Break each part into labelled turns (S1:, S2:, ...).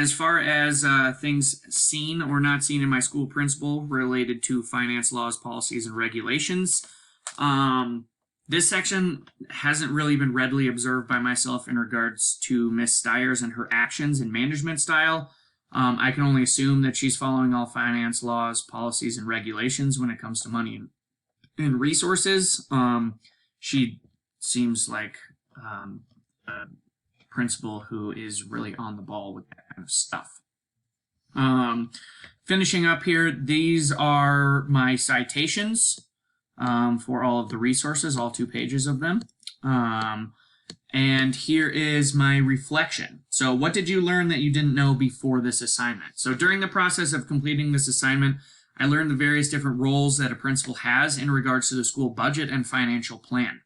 S1: As far as things seen or not seen in my school principal related to finance laws, policies, and regulations, this section hasn't really been readily observed by myself in regards to Miss Stiers and her actions and management style. I can only assume that she's following all finance laws, policies, and regulations when it comes to money and resources. She seems like a principal who is really on the ball with that kind of stuff. Finishing up here, these are my citations for all of the resources, all 2 pages of them. And here is my reflection. So what did you learn that you didn't know before this assignment? So during the process of completing this assignment, I learned the various different roles that a principal has in regards to the school budget and financial plan.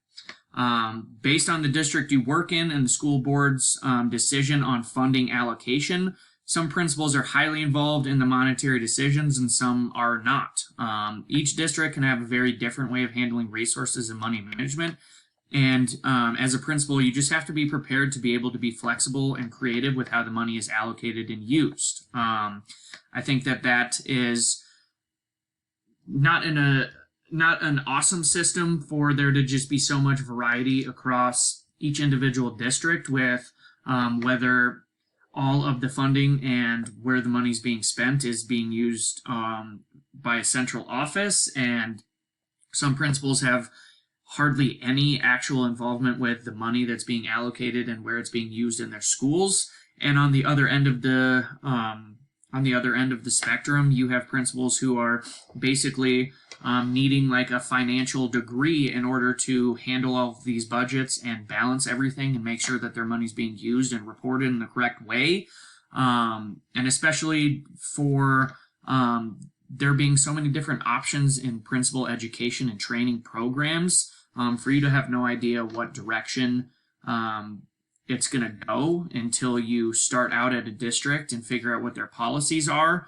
S1: Based on the district you work in and the school board's decision on funding allocation, some principals are highly involved in the monetary decisions and some are not. Each district can have a very different way of handling resources and money management. And as a principal, you just have to be prepared to be able to be flexible and creative with how the money is allocated and used. I think that is not an awesome system for there to just be so much variety across each individual district with whether all of the funding and where the money is being spent is being used by a central office, and some principals have hardly any actual involvement with the money that's being allocated and where it's being used in their schools. And on the other end of the spectrum, you have principals who are basically needing like a financial degree in order to handle all of these budgets and balance everything and make sure that their money's being used and reported in the correct way. And especially for there being so many different options in principal education and training programs, for you to have no idea what direction it's going to go until you start out at a district and figure out what their policies are,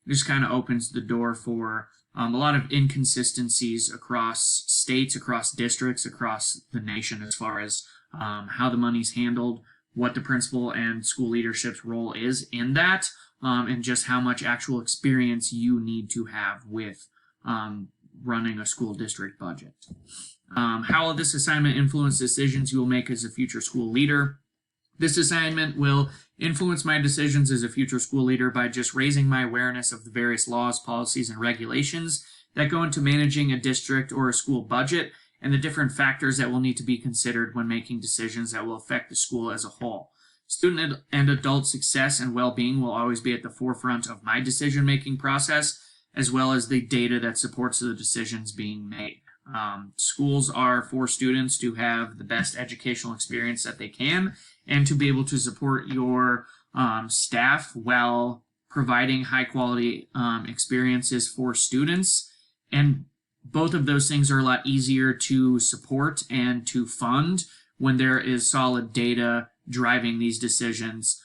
S1: just kind of opens the door for a lot of inconsistencies across states, across districts, across the nation as far as how the money's handled, what the principal and school leadership's role is in that, and just how much actual experience you need to have with running a school district budget. How will this assignment influence decisions you will make as a future school leader? This assignment will influence my decisions as a future school leader by just raising my awareness of the various laws, policies, and regulations that go into managing a district or a school budget and the different factors that will need to be considered when making decisions that will affect the school as a whole. Student and adult success and well-being will always be at the forefront of my decision-making process, as well as the data that supports the decisions being made. Schools are for students to have the best educational experience that they can and to be able to support your staff while providing high quality experiences for students. And both of those things are a lot easier to support and to fund when there is solid data driving these decisions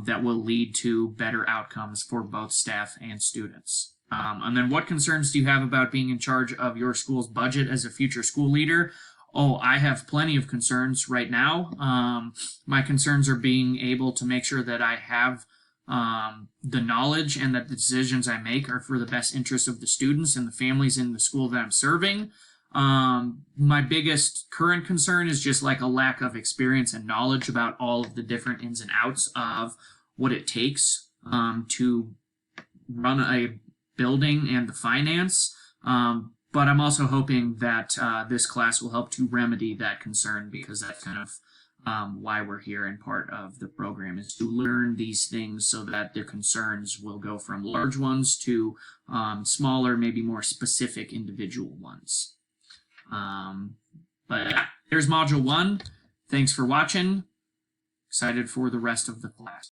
S1: that will lead to better outcomes for both staff and students. And then what concerns do you have about being in charge of your school's budget as a future school leader? Oh, I have plenty of concerns right now. My concerns are being able to make sure that I have the knowledge and that the decisions I make are for the best interest of the students and the families in the school that I'm serving. My biggest current concern is just like a lack of experience and knowledge about all of the different ins and outs of what it takes to run a building and the finance. But I'm also hoping that this class will help to remedy that concern, because that's kind of why we're here, and part of the program is to learn these things so that the concerns will go from large ones to smaller, maybe more specific individual ones. But yeah, there's module 1. Thanks for watching. Excited for the rest of the class.